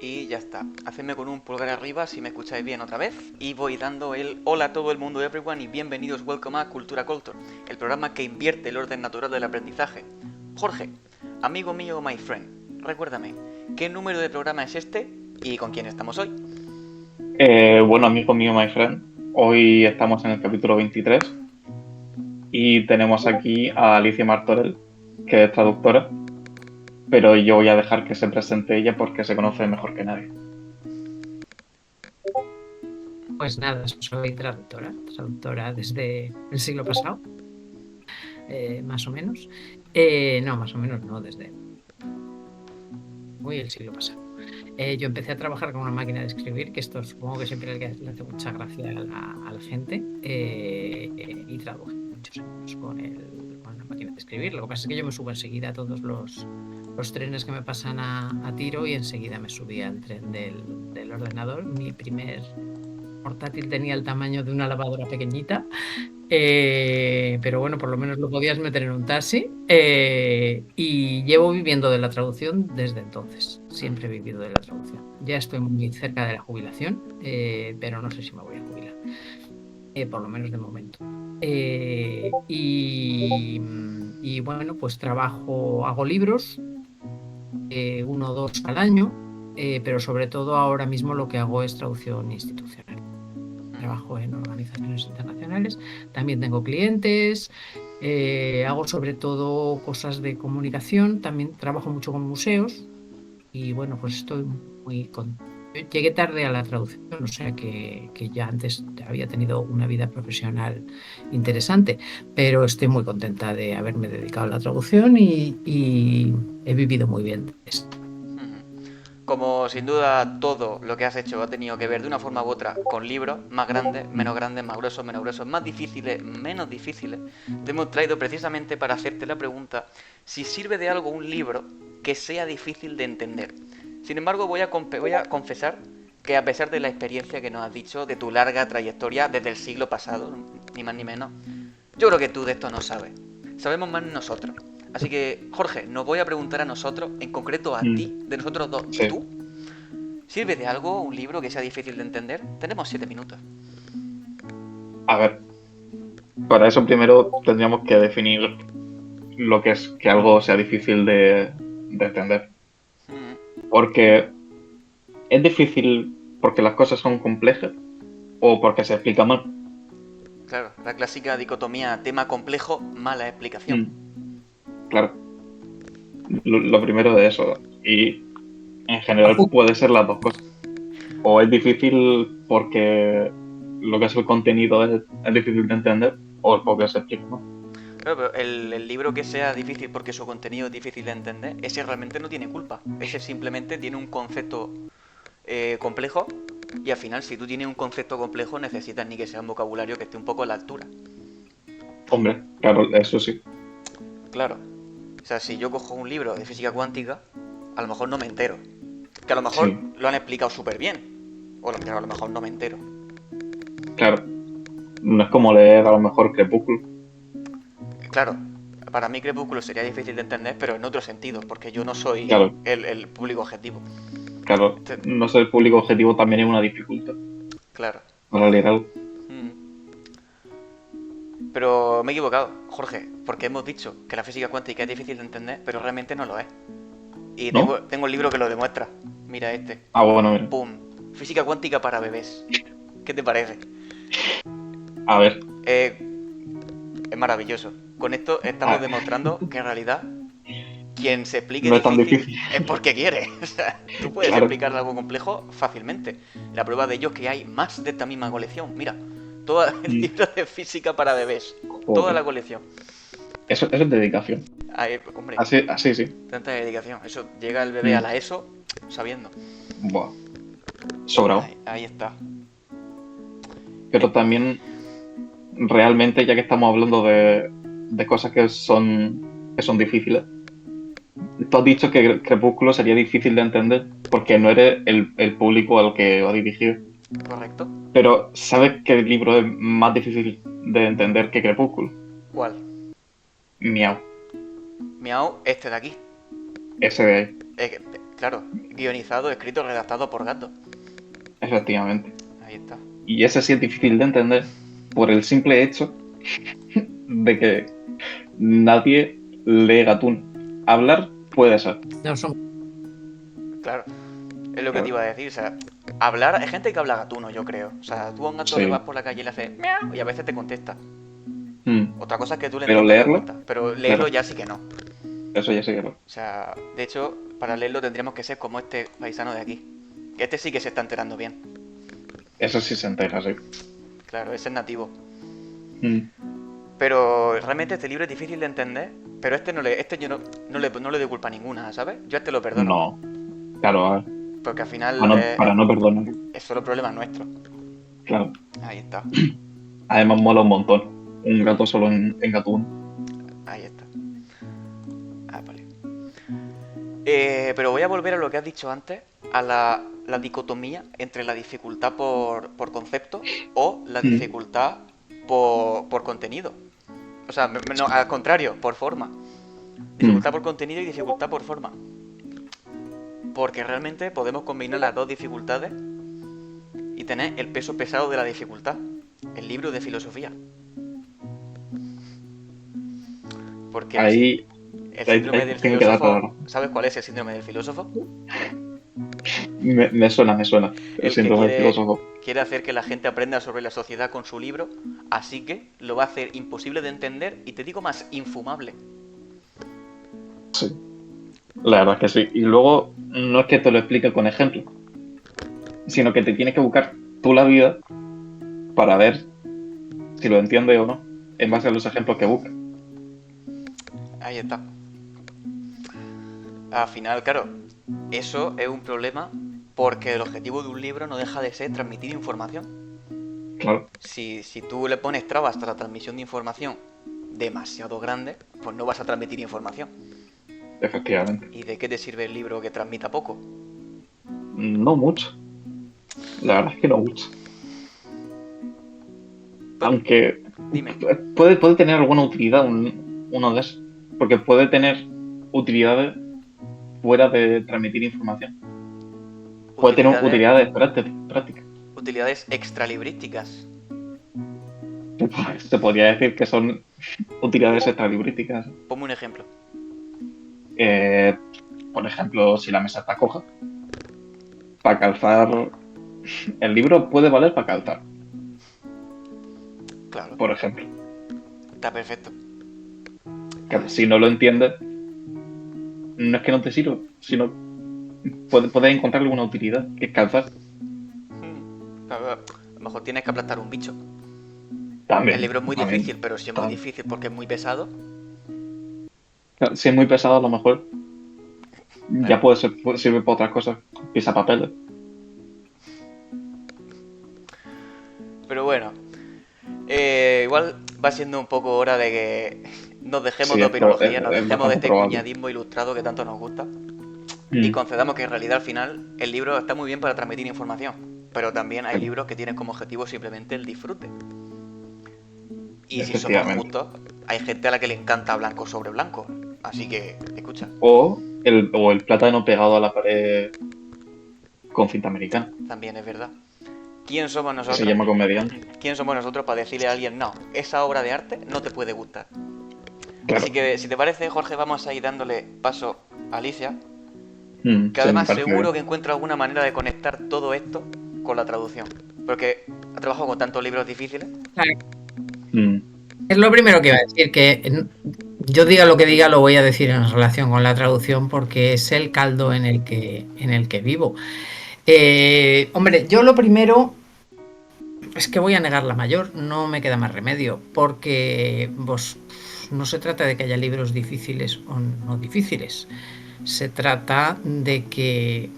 y ya está. Hacedme con un pulgar arriba si me escucháis bien otra vez. Y voy dando el hola a todo el mundo, everyone, y bienvenidos, welcome a Cultura Culture, el programa que invierte el orden natural del aprendizaje. Jorge, amigo mío, my friend, recuérdame, ¿qué número de programa es este y con quién estamos hoy? Bueno, amigo mío, my friend, hoy estamos en el capítulo 23 y tenemos aquí a Alicia Martorell, que es traductora, pero yo voy a dejar que se presente ella porque se conoce mejor que nadie. Pues nada, soy traductora desde el siglo pasado, más o menos. No, más o menos no, desde muy el siglo pasado. Yo empecé a trabajar con una máquina de escribir, que esto supongo que siempre le hace mucha gracia a la gente, y trabajé muchos años con la máquina de escribir. Lo que pasa es que yo me subo enseguida a todos los trenes que me pasan a tiro y enseguida me subí al tren del ordenador. Mi primer portátil tenía el tamaño de una lavadora pequeñita, pero bueno, por lo menos lo podías meter en un taxi, y llevo viviendo de la traducción desde entonces. Siempre he vivido de la traducción. Ya estoy muy cerca de la jubilación, pero no sé si me voy a jubilar, por lo menos de momento. Y bueno, pues hago libros, uno o dos al año, pero sobre todo ahora mismo lo que hago es traducción institucional. Trabajo en organizaciones internacionales, también tengo clientes, hago sobre todo cosas de comunicación, también trabajo mucho con museos y bueno, pues estoy muy contenta. Llegué tarde a la traducción, o sea que ya antes había tenido una vida profesional interesante, pero estoy muy contenta de haberme dedicado a la traducción y he vivido muy bien de esto. Como sin duda todo lo que has hecho ha tenido que ver de una forma u otra con libros, más grandes, más gruesos, más difíciles, menos difíciles, te hemos traído precisamente para hacerte la pregunta si sirve de algo un libro que sea difícil de entender. Sin embargo, voy a confesar que a pesar de la experiencia que nos has dicho, de tu larga trayectoria desde el siglo pasado, ni más ni menos, yo creo que tú de esto no sabes. Sabemos más nosotros. Así que, Jorge, nos voy a preguntar a nosotros, en concreto a ti, de nosotros dos y Sí, tú, ¿sirve de algo un libro que sea difícil de entender? Tenemos 7 minutos. a ver, para eso primero tendríamos que definir lo que es que algo sea difícil de entender. Porque es difícil porque las cosas son complejas o porque se explica mal. Claro, la clásica dicotomía tema complejo, mala explicación. Claro, lo primero de eso. Y en general puede ser las dos cosas. O es difícil porque lo que es el contenido es difícil de entender, o porque se explica mal. Claro, pero el libro que sea difícil porque su contenido es difícil de entender, ese realmente no tiene culpa. Ese simplemente tiene un concepto complejo y al final si tú tienes un concepto complejo necesitas ni que sea un vocabulario que esté un poco a la altura. Hombre, claro, eso sí. Claro. O sea, si yo cojo un libro de física cuántica, a lo mejor no me entero. Que a lo mejor Sí, lo han explicado súper bien. O a lo mejor no me entero. claro. No es como leer a lo mejor Crepúsculo. Claro, para mí Crepúsculo sería difícil de entender, pero en otro sentido, porque yo no soy Claro, el público objetivo. claro. Este- No ser el público objetivo también es una dificultad claro. para leer algo. Mm. Pero me he equivocado, Jorge, porque hemos dicho que la física cuántica es difícil de entender, pero realmente no lo es. Y ¿No? tengo el libro que lo demuestra. Mira este. Ah, bueno, mira. ¡Pum! Física cuántica para bebés. ¿Qué te parece? A ver. Eh, es maravilloso. Con esto estamos Ah, demostrando que en realidad quien se explique no es tan difícil difícil. es porque quiere. O sea, tú puedes Claro. explicar algo complejo fácilmente. La prueba de ello es que hay más de esta misma colección. Mira, todo el Mm, libro de física para bebés. Toda joder. la colección. Eso es dedicación. Hombre, Así, así sí. tanta dedicación. Eso llega el bebé a Mm, la ESO sabiendo. buah, sobrado. Ahí está. Pero también, realmente, ya que estamos hablando de cosas que son difíciles, tú has dicho que Crepúsculo sería difícil de entender porque no eres el público al que va dirigido. ¿Correcto? Pero, ¿sabes qué libro es más difícil de entender que Crepúsculo? ¿Cuál? Miau. Miau, este de aquí. Ese de ahí. Eh, Claro, guionizado, escrito, redactado por gatos. Efectivamente. Ahí está. Y ese sí es difícil de entender por el simple hecho de que nadie lee Gatún. Hablar puede ser. No son. Claro, es lo que Claro. te iba a decir, o sea, hablar, hay gente que habla gatuno, yo creo. O sea, tú a un gato Sí. le vas por la calle y le haces miau y a veces te contesta. Mm. Otra cosa es que tú le Pero entiendas de leerlo, vuelta, pero leerlo claro. ya sí que no. Eso ya sé que no. O sea, de hecho, para leerlo tendríamos que ser como este paisano de aquí. Que este sí que se está enterando bien. Eso sí se entera, sí. Claro, ese es nativo. Mm. Pero realmente este libro es difícil de entender, pero este yo no le doy culpa ninguna, ¿sabes? Yo a este lo perdono. No. Claro, a ver. Porque al final Para no perdonar. es solo problema nuestro. Claro. Ahí está, Además mola un montón. Un gato solo en Gatún. ahí está. Ah, vale. Pero voy a volver a lo que has dicho antes, a la dicotomía entre la dificultad por concepto o la dificultad por contenido. O sea, no, al contrario, por forma. Dificultad por contenido y dificultad por forma. Porque realmente podemos combinar las dos dificultades y tener el peso pesado de la dificultad. El libro de filosofía. Porque Ahí el síndrome del tengo que dar filósofo... palabra. ¿Sabes cuál es el síndrome del filósofo? Me suena. El El que síndrome del filósofo. quiere hacer que la gente aprenda sobre la sociedad con su libro, así que lo va a hacer imposible de entender y te digo más, infumable. Sí. La verdad es que sí. Y luego no es que te lo explique con ejemplos, sino que te tienes que buscar tú la vida para ver si lo entiendes o no, en base a los ejemplos que buscas. Ahí está. Al final, claro, eso es un problema porque el objetivo de un libro no deja de ser transmitir información. Claro, Si tú le pones trabas a la transmisión de información demasiado grande, pues no vas a transmitir información. efectivamente. ¿Y de qué te sirve el libro que transmita poco? No mucho. La verdad es que no mucho. Aunque Dime. puede tener alguna utilidad uno de esos. Porque puede tener utilidades fuera de transmitir información. Puede tener utilidades prácticas. Utilidades extralibrísticas. Se podría decir que son utilidades extralibrísticas. Ponme un ejemplo. Por ejemplo, si la mesa está coja, para calzar. El libro puede valer para calzar, Claro, por ejemplo. está perfecto. Que si no lo entiendes, no es que no te sirva, sino puedes encontrarle una utilidad, que es calzar. A lo mejor tienes que aplastar un bicho. También. El libro es muy también. difícil, pero si es muy difícil porque es muy pesado, Si es muy pesado, a lo mejor ya puede sirve para otras cosas. Pisa papeles. pero bueno. Igual va siendo un poco hora de que nos dejemos Sí, de es opinología, nos es dejemos de bastante este probable. cuñadismo ilustrado que tanto nos gusta y concedamos que en realidad al final el libro está muy bien para transmitir información, pero también hay libros que tienen como objetivo simplemente el disfrute. Y si somos Efectivamente. justos, hay gente a la que le encanta blanco sobre blanco, así que escucha, O el plátano pegado a la pared con cinta americana, también es verdad. ¿Quién somos que nosotros? se llama comediante. ¿Quién somos nosotros para decirle a alguien no, esa obra de arte no te puede gustar? Claro. Así que si te parece, Jorge, vamos a ir dándole paso a Alicia, que Sí, además me parece seguro bien. que encuentra alguna manera de conectar todo esto con la traducción, porque ha trabajado con tantos libros difíciles. Es lo primero que iba a decir, que yo diga lo que diga, lo voy a decir en relación con la traducción porque es el caldo en el que vivo. Hombre, yo lo primero es que voy a negar la mayor, no me queda más remedio, porque no se trata de que haya libros difíciles o no difíciles, se trata de que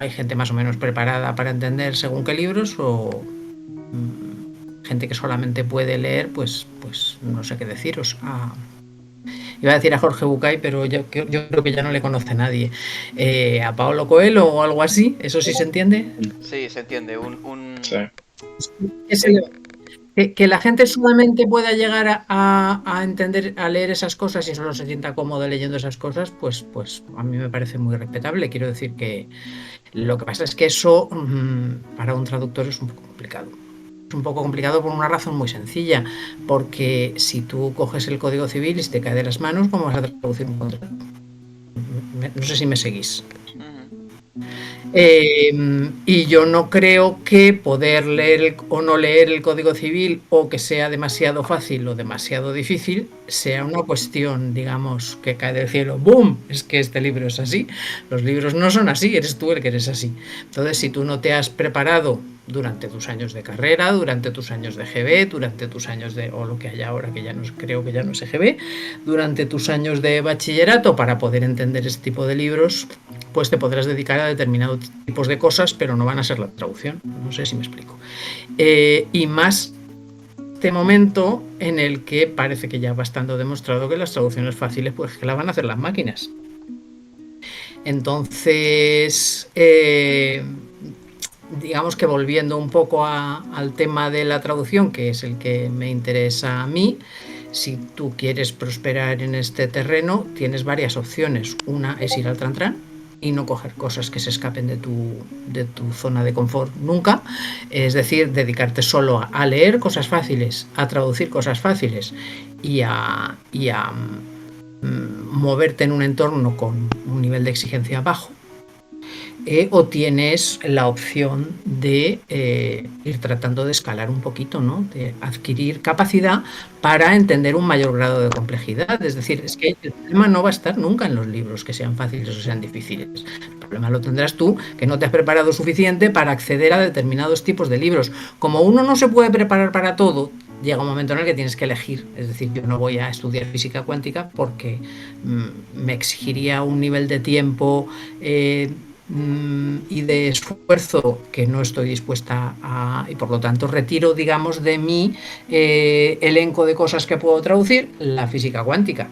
hay gente más o menos preparada para entender según qué libros o gente que solamente puede leer, pues no sé qué deciros. Iba a decir a Jorge Bucay, pero yo creo que ya no le conoce nadie. A Paolo Coelho o algo así, ¿eso sí se entiende? Sí, se entiende, Sí. Que la gente solamente pueda llegar a entender, a leer esas cosas y solo se sienta cómodo leyendo esas cosas, pues a mí me parece muy respetable. Quiero decir que lo que pasa es que eso para un traductor es un poco complicado. Es un poco complicado por una razón muy sencilla, porque si tú coges el Código Civil y se te cae de las manos, ¿cómo vas a traducir un contrato? No sé si me seguís. Y yo no creo que poder leer o no leer el Código Civil, o que sea demasiado fácil o demasiado difícil, sea una cuestión, digamos, que cae del cielo. ¡Boom! Es que este libro es así. Los libros no son así, eres tú el que eres así. Entonces, si tú no te has preparado durante tus años de carrera, durante tus años de GB, durante tus años de, o lo que hay ahora, que ya no creo que ya no es GB, durante tus años de bachillerato, para poder entender este tipo de libros, pues te podrás dedicar a determinados tipos de cosas, pero no van a ser la traducción. No sé si me explico. Y más este momento en el que parece que ya va estando demostrado que las traducciones fáciles, pues que las van a hacer las máquinas. Entonces, digamos que volviendo un poco al tema de la traducción, que es el que me interesa a mí, si tú quieres prosperar en este terreno, tienes varias opciones. Una es ir al trantrán y no coger cosas que se escapen de tu zona de confort nunca, es decir, dedicarte solo a leer cosas fáciles, a traducir cosas fáciles y a moverte en un entorno con un nivel de exigencia bajo. O tienes la opción de ir tratando de escalar un poquito, ¿no? De adquirir capacidad para entender un mayor grado de complejidad. Es decir, es que el problema no va a estar nunca en los libros, que sean fáciles o sean difíciles. El problema lo tendrás tú, que no te has preparado suficiente para acceder a determinados tipos de libros. Como uno no se puede preparar para todo, llega un momento en el que tienes que elegir. Es decir, yo no voy a estudiar física cuántica porque me exigiría un nivel de tiempo y de esfuerzo que no estoy dispuesta a, y por lo tanto retiro, digamos, de mi elenco de cosas que puedo traducir la física cuántica.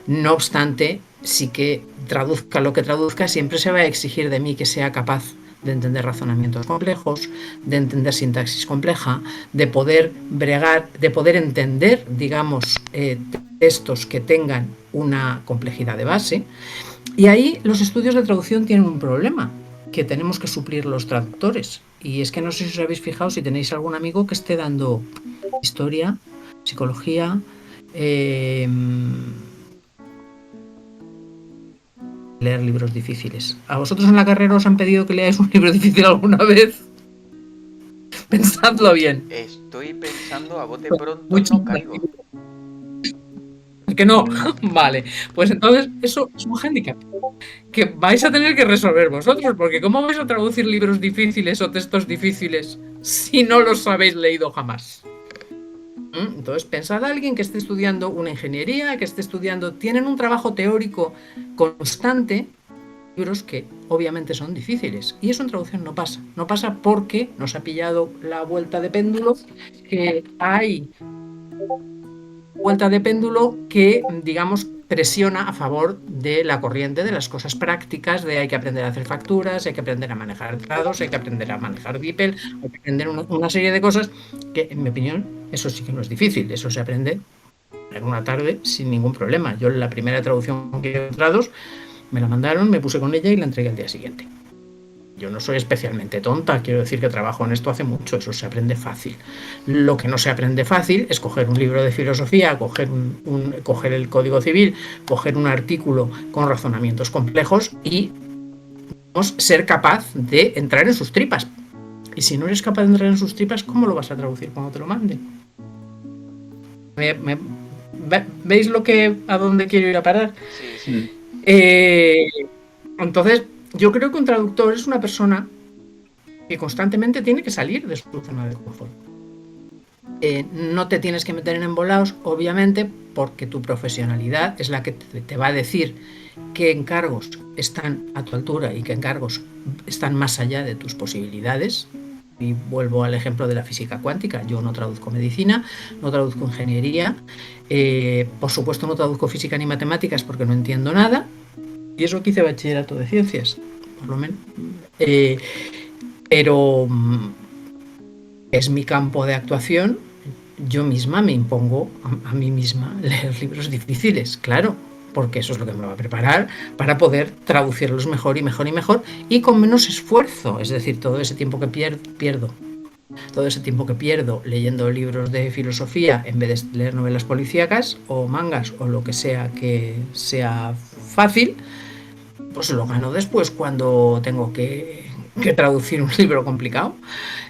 No obstante, sí que traduzca lo que traduzca, siempre se va a exigir de mí que sea capaz de entender razonamientos complejos, de entender sintaxis compleja, de poder bregar, de poder entender, digamos, textos que tengan una complejidad de base. Y ahí los estudios de traducción tienen un problema que tenemos que suplir los traductores. Y es que no sé si os habéis fijado, si tenéis algún amigo que esté dando historia, psicología, leer libros difíciles. ¿A vosotros en la carrera os han pedido que leáis un libro difícil alguna vez? Pensadlo bien. Estoy pensando a bote pronto, no caigo. Que no, vale, pues entonces eso es un hándicap que vais a tener que resolver vosotros, porque ¿cómo vais a traducir libros difíciles o textos difíciles si no los habéis leído jamás? Entonces pensad a alguien que esté estudiando una ingeniería, que esté estudiando, tienen un trabajo teórico constante, libros que obviamente son difíciles, y eso en traducción no pasa porque nos ha pillado la vuelta de péndulo, que hay vuelta de péndulo que, digamos, presiona a favor de la corriente de las cosas prácticas, de hay que aprender a hacer facturas, hay que aprender a manejar dados, hay que aprender a manejar DeepL, hay que aprender una serie de cosas que, en mi opinión, eso sí que no es difícil, eso se aprende en una tarde sin ningún problema. Yo la primera traducción que he entrado, me la mandaron, me puse con ella y la entregué al día siguiente. Yo no soy especialmente tonta, quiero decir que trabajo en esto hace mucho, eso se aprende fácil. Lo que no se aprende fácil es coger un libro de filosofía, coger el Código Civil, coger un artículo con razonamientos complejos y ser capaz de entrar en sus tripas. Y si no eres capaz de entrar en sus tripas, ¿cómo lo vas a traducir cuando te lo manden? ¿Veis a dónde quiero ir a parar? Sí. Entonces, yo creo que un traductor es una persona que constantemente tiene que salir de su zona de confort. No te tienes que meter en embolados, obviamente, porque tu profesionalidad es la que te va a decir qué encargos están a tu altura y qué encargos están más allá de tus posibilidades. Y vuelvo al ejemplo de la física cuántica. Yo no traduzco medicina, no traduzco ingeniería, por supuesto no traduzco física ni matemáticas porque no entiendo nada. Y eso que hice bachillerato de ciencias, por lo menos. Pero es mi campo de actuación. yo misma me impongo a mí misma leer libros difíciles, claro, porque eso es lo que me va a preparar para poder traducirlos mejor y mejor y mejor y con menos esfuerzo. Es decir, todo ese tiempo que pierdo leyendo libros de filosofía en vez de leer novelas policíacas o mangas o lo que sea fácil, pues lo gano después cuando tengo que traducir un libro complicado.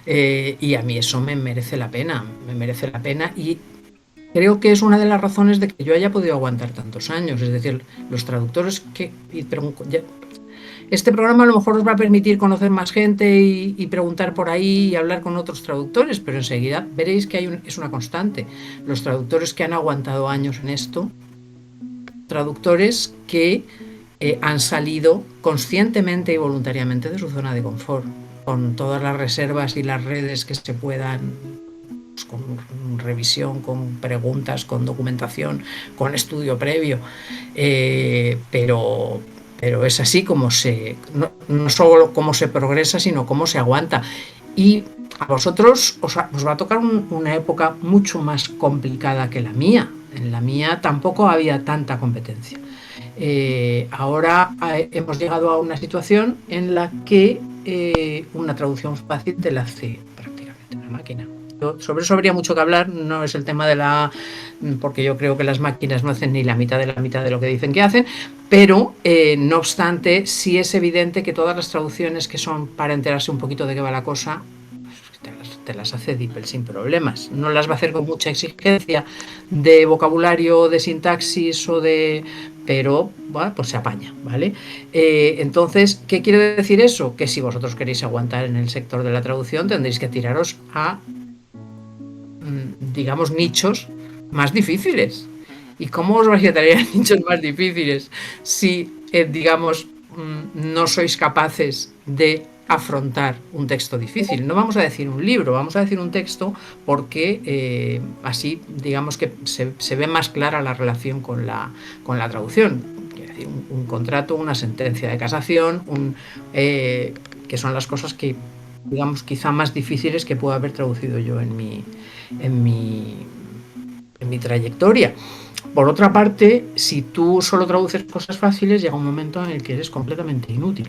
Y a mí eso me merece la pena y creo que es una de las razones de que yo haya podido aguantar tantos años. Es decir, los traductores este programa a lo mejor os va a permitir conocer más gente y preguntar por ahí y hablar con otros traductores, pero enseguida veréis que es una constante. Los traductores que han aguantado años en esto, traductores que han salido conscientemente y voluntariamente de su zona de confort, con todas las reservas y las redes que se puedan, pues, con revisión, con preguntas, con documentación, con estudio previo, pero es así como no solo cómo se progresa, sino cómo se aguanta. Y a vosotros os va a tocar una época mucho más complicada que la mía. En la mía tampoco había tanta competencia. Ahora hemos llegado a una situación en la que una traducción fácil te la hace prácticamente una máquina. Sobre eso habría mucho que hablar, no es el tema porque yo creo que las máquinas no hacen ni la mitad de lo que dicen que hacen, pero no obstante, sí es evidente que todas las traducciones que son para enterarse un poquito de qué va la cosa, te las hace DeepL sin problemas. No las va a hacer con mucha exigencia de vocabulario, de sintaxis pero bueno, pues se apaña, ¿vale? Entonces, ¿qué quiere decir eso? Que si vosotros queréis aguantar en el sector de la traducción, tendréis que tiraros a, digamos, nichos más difíciles. ¿Y cómo os vais a traer a nichos más difíciles si, digamos, no sois capaces de afrontar un texto difícil? No vamos a decir un libro, vamos a decir un texto, porque así digamos que se ve más clara la relación con la traducción. Quiero decir, un contrato, una sentencia de casación, que son las cosas que, digamos, quizá más difíciles que puedo haber traducido yo en mi trayectoria. Por otra parte, si tú solo traduces cosas fáciles, llega un momento en el que eres completamente inútil.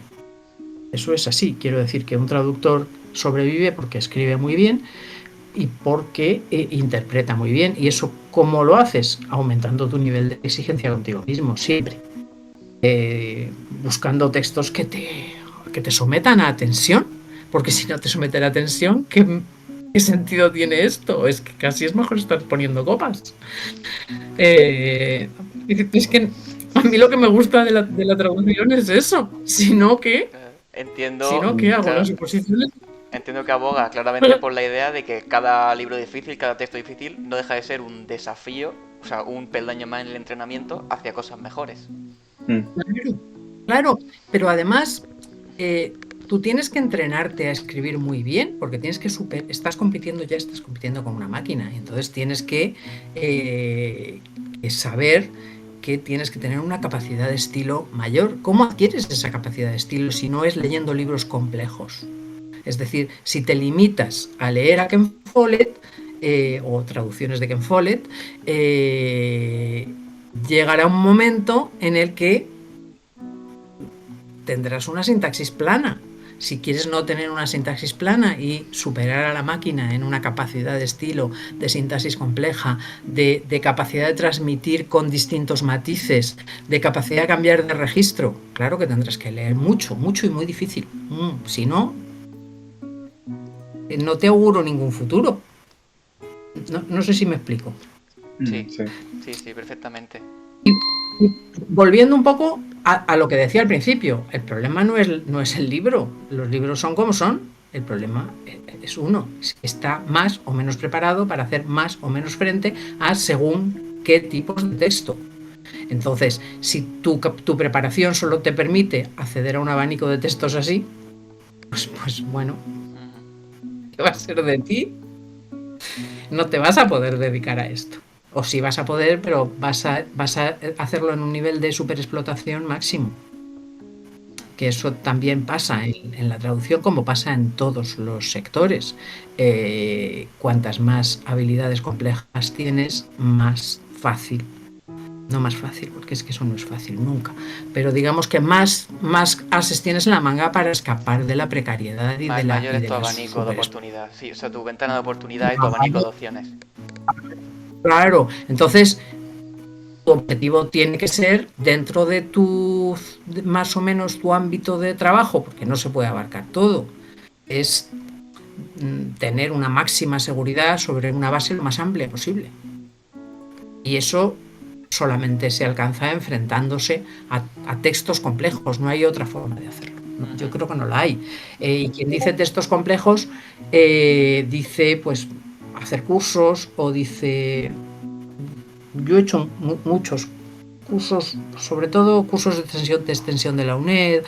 Eso es así. Quiero decir que un traductor sobrevive porque escribe muy bien y porque interpreta muy bien. ¿Y eso cómo lo haces? Aumentando tu nivel de exigencia contigo mismo, siempre. Buscando textos que te sometan a tensión. Porque si no te someten a tensión, ¿qué sentido tiene esto? Es que casi es mejor estar poniendo copas. Es que a mí lo que me gusta de la traducción es eso. Sino que hago las suposiciones. Entiendo que aboga claramente por la idea de que cada libro difícil, cada texto difícil, no deja de ser un desafío, o sea, un peldaño más en el entrenamiento hacia cosas mejores. Claro, pero además tú tienes que entrenarte a escribir muy bien, porque estás compitiendo con una máquina, y entonces tienes que saber que tienes que tener una capacidad de estilo mayor. ¿Cómo adquieres esa capacidad de estilo si no es leyendo libros complejos? Es decir, si te limitas a leer a Ken Follett o traducciones de Ken Follett, llegará un momento en el que tendrás una sintaxis plana. Si quieres no tener una sintaxis plana y superar a la máquina en una capacidad de estilo, de sintaxis compleja, de capacidad de transmitir con distintos matices, de capacidad de cambiar de registro, claro que tendrás que leer mucho, mucho y muy difícil. Si no, no te auguro ningún futuro. No sé si me explico. Sí, perfectamente. Y volviendo un poco a lo que decía al principio, el problema no es el libro. Los libros son como son. El problema es uno. Está más o menos preparado para hacer más o menos frente a según qué tipos de texto. Entonces, si tu preparación solo te permite acceder a un abanico de textos así, pues bueno, ¿qué va a ser de ti? No te vas a poder dedicar a esto. O sí vas a poder, pero vas a hacerlo en un nivel de superexplotación máximo. que eso también pasa en la traducción como pasa en todos los sectores. Cuantas más habilidades complejas tienes, más fácil, no más fácil, porque es que eso no es fácil nunca, pero digamos que más ases tienes en la manga para escapar de la precariedad y Mayor y es de tu las abanico de super. oportunidad. Sí, o sea, tu ventana de oportunidad y tu abanico de opciones. Claro, entonces tu objetivo tiene que ser dentro de más o menos tu ámbito de trabajo, porque no se puede abarcar todo, es tener una máxima seguridad sobre una base lo más amplia posible. Y eso solamente se alcanza enfrentándose a textos complejos, no hay otra forma de hacerlo. Yo creo que no la hay. Y quien dice textos complejos dice pues hacer cursos o dice... Yo he hecho muchos cursos, sobre todo cursos de extensión de la UNED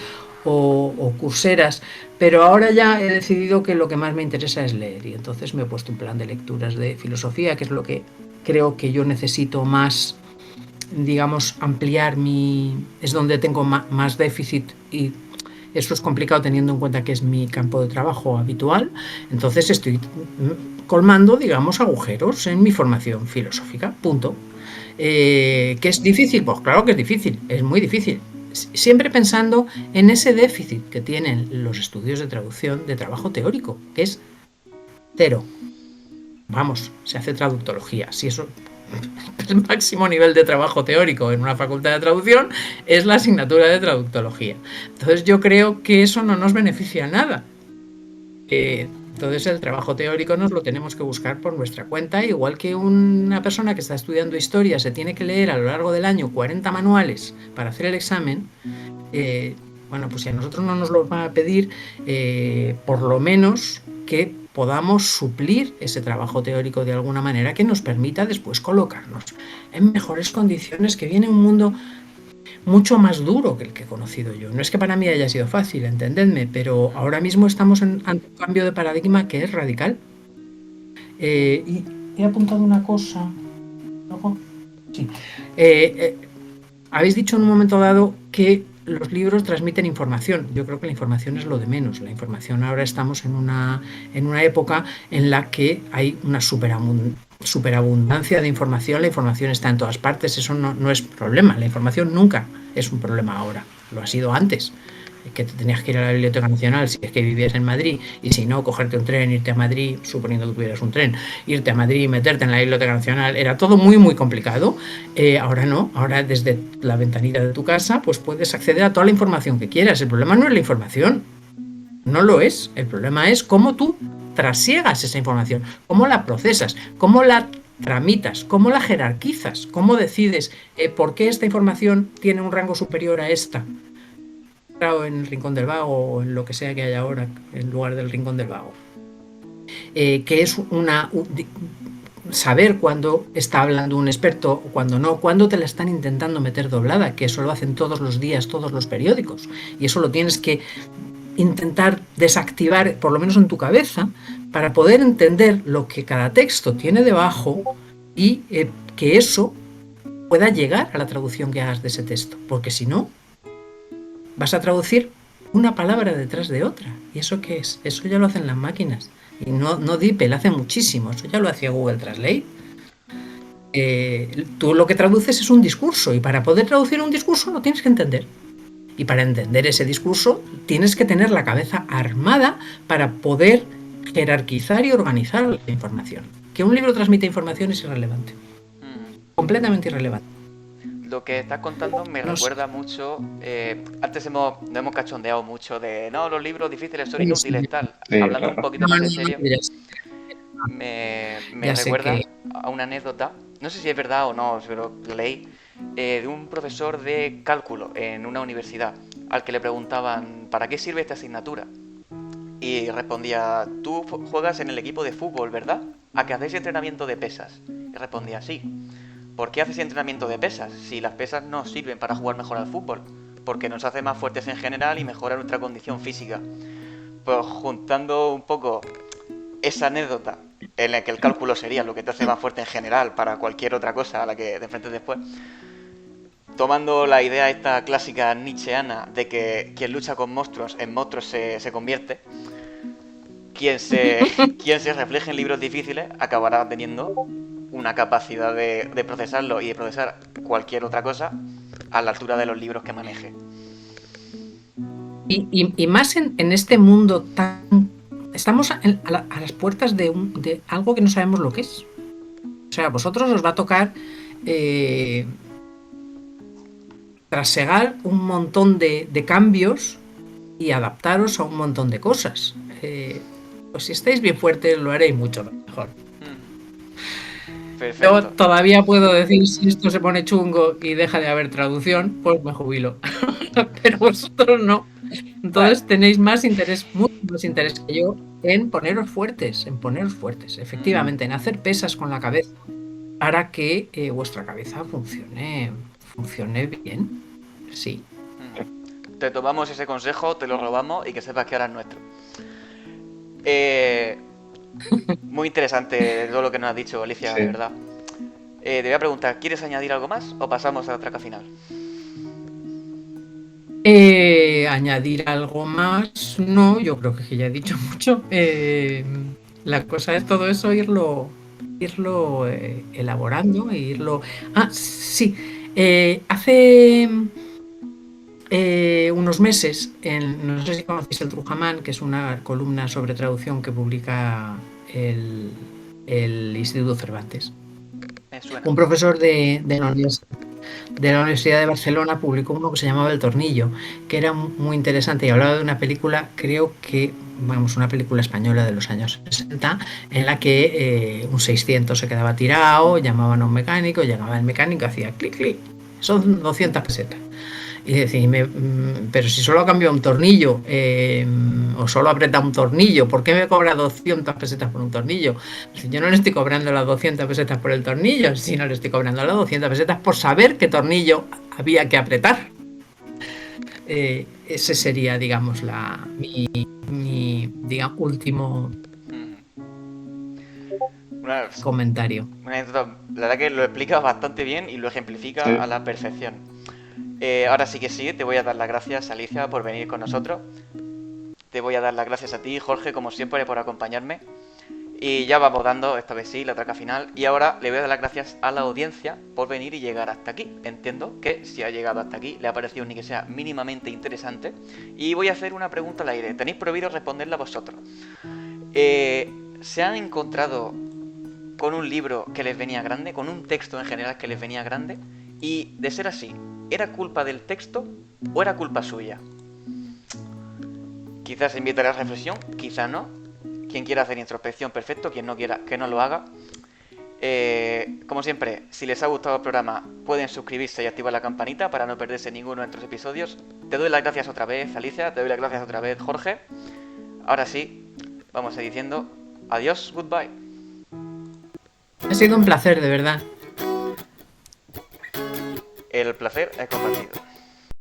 o curseras, pero ahora ya he decidido que lo que más me interesa es leer y entonces me he puesto un plan de lecturas de filosofía, que es lo que creo que yo necesito más, digamos, ampliar es donde tengo más déficit y eso es complicado teniendo en cuenta que es mi campo de trabajo habitual, entonces estoy colmando, digamos, agujeros en mi formación filosófica, punto. ¿Que es difícil? Pues claro que es difícil, es muy difícil. Siempre pensando en ese déficit que tienen los estudios de traducción de trabajo teórico, que es cero. Vamos, se hace traductología. Si eso el máximo nivel de trabajo teórico en una facultad de traducción es la asignatura de traductología. Entonces yo creo que eso no nos beneficia nada. Entonces el trabajo teórico nos lo tenemos que buscar por nuestra cuenta, igual que una persona que está estudiando historia se tiene que leer a lo largo del año 40 manuales para hacer el examen. Bueno, pues si a nosotros no nos lo van a pedir, por lo menos que podamos suplir ese trabajo teórico de alguna manera que nos permita después colocarnos en mejores condiciones, que viene un mundo mucho más duro que el que he conocido yo. No es que para mí haya sido fácil, entendedme, pero ahora mismo estamos ante un cambio de paradigma que es radical. Y he apuntado una cosa. ¿Luego? Sí. Habéis dicho en un momento dado que los libros transmiten información. Yo creo que la información es lo de menos. La información, ahora estamos en una época en la que hay una superabundancia de información. La información está en todas partes, eso no es problema. La información nunca es un problema ahora, lo ha sido antes, que te tenías que ir a la Biblioteca Nacional si es que vivías en Madrid, y si no, cogerte un tren, irte a Madrid, suponiendo que tuvieras un tren, irte a Madrid y meterte en la Biblioteca Nacional, era todo muy complicado. Ahora no, ahora desde la ventanilla de tu casa pues puedes acceder a toda la información que quieras. El problema no es la información, no lo es, el problema es cómo tú trasiegas esa información, cómo la procesas, cómo la tramitas, cómo la jerarquizas, cómo decides por qué esta información tiene un rango superior a esta en el Rincón del Vago o en lo que sea que haya ahora en lugar del Rincón del Vago. Que es saber cuándo está hablando un experto o cuándo no, cuándo te la están intentando meter doblada, que eso lo hacen todos los días todos los periódicos, y eso lo tienes que intentar desactivar, por lo menos en tu cabeza, para poder entender lo que cada texto tiene debajo y que eso pueda llegar a la traducción que hagas de ese texto, porque si no, vas a traducir una palabra detrás de otra. ¿Y eso qué es? Eso ya lo hacen las máquinas. Y no DeepL, hace muchísimo. Eso ya lo hacía Google Translate. Tú lo que traduces es un discurso, y para poder traducir un discurso lo tienes que entender. Y para entender ese discurso tienes que tener la cabeza armada para poder jerarquizar y organizar la información. Que un libro transmite información es irrelevante. Completamente irrelevante. Lo que estás contando me recuerda mucho. Antes nos hemos cachondeado mucho de no, los libros difíciles son inútiles, tal. Sí, Hablando claro. un poquito más en serio, me recuerda que... a una anécdota, no sé si es verdad o no, pero leí, de un profesor de cálculo en una universidad al que le preguntaban ¿para qué sirve esta asignatura? Y respondía, tú juegas en el equipo de fútbol, ¿verdad? ¿A que hacéis entrenamiento de pesas? Y respondía, sí. ¿Por qué haces entrenamiento de pesas? Si las pesas no sirven para jugar mejor al fútbol. Porque nos hace más fuertes en general y mejora nuestra condición física. Pues juntando un poco esa anécdota en la que el cálculo sería lo que te hace más fuerte en general para cualquier otra cosa a la que te enfrentes después, tomando la idea esta clásica nietzscheana de que quien lucha con monstruos, en monstruos se convierte, quien se refleje en libros difíciles acabará teniendo una capacidad de procesarlo y de procesar cualquier otra cosa a la altura de los libros que maneje. Y más en este mundo tan... Estamos a las puertas de algo que no sabemos lo que es. O sea, a vosotros os va a tocar trasegar un montón de cambios y adaptaros a un montón de cosas. Pues si estáis bien fuertes lo haréis mucho mejor. Perfecto. Yo todavía puedo decir, si esto se pone chungo y deja de haber traducción, pues me jubilo. Pero vosotros no. Entonces tenéis más interés, mucho más interés que yo en poneros fuertes, efectivamente, en hacer pesas con la cabeza para que vuestra cabeza funcione bien. Sí. Te tomamos ese consejo, te lo robamos y que sepas que ahora es nuestro. Muy interesante todo lo que nos has dicho, Alicia, Sí. de verdad. Te voy a preguntar, ¿quieres añadir algo más o pasamos a la traca final? Añadir algo más, no, yo creo que ya he dicho mucho. La cosa es todo eso, irlo elaborando e irlo... Ah, sí. Hace unos meses, no sé si conocéis el Trujamán, que es una columna sobre traducción que publica el Instituto Cervantes. Me suena. Un profesor de la Universidad de Barcelona publicó uno que se llamaba El Tornillo, que era muy interesante y hablaba de una película, creo que, una película española de los años 60, en la que un 600 se quedaba tirado, llamaban a un mecánico, llegaba el mecánico, hacía clic, clic, son 200 pesetas. Y decís, pero si solo ha cambiado un tornillo o solo aprieta un tornillo, ¿por qué me cobra 200 pesetas por un tornillo? Si yo no le estoy cobrando las 200 pesetas por el tornillo, sino le estoy cobrando las 200 pesetas por saber qué tornillo había que apretar. Ese sería, digamos, mi último comentario. La verdad que lo explicas bastante bien y lo ejemplifica Sí. a la perfección. Ahora sí que sí, te voy a dar las gracias, Alicia, por venir con nosotros. Te voy a dar las gracias a ti, Jorge, como siempre, por acompañarme. Y ya vamos dando, esta vez sí, la traca final. Y ahora le voy a dar las gracias a la audiencia por venir y llegar hasta aquí. Entiendo que si ha llegado hasta aquí le ha parecido ni que sea mínimamente interesante. Y voy a hacer una pregunta al aire. Tenéis prohibido responderla vosotros. ¿Se han encontrado con un libro que les venía grande, con un texto en general que les venía grande? Y de ser así, ¿era culpa del texto o era culpa suya? Quizás invite a la reflexión, quizás no. Quien quiera hacer introspección, perfecto. Quien no quiera, que no lo haga. Como siempre, si les ha gustado el programa, pueden suscribirse y activar la campanita para no perderse ninguno de nuestros episodios. Te doy las gracias otra vez, Alicia. Te doy las gracias otra vez, Jorge. Ahora sí, vamos a ir diciendo adiós, goodbye. Ha sido un placer, de verdad. El placer es compartido.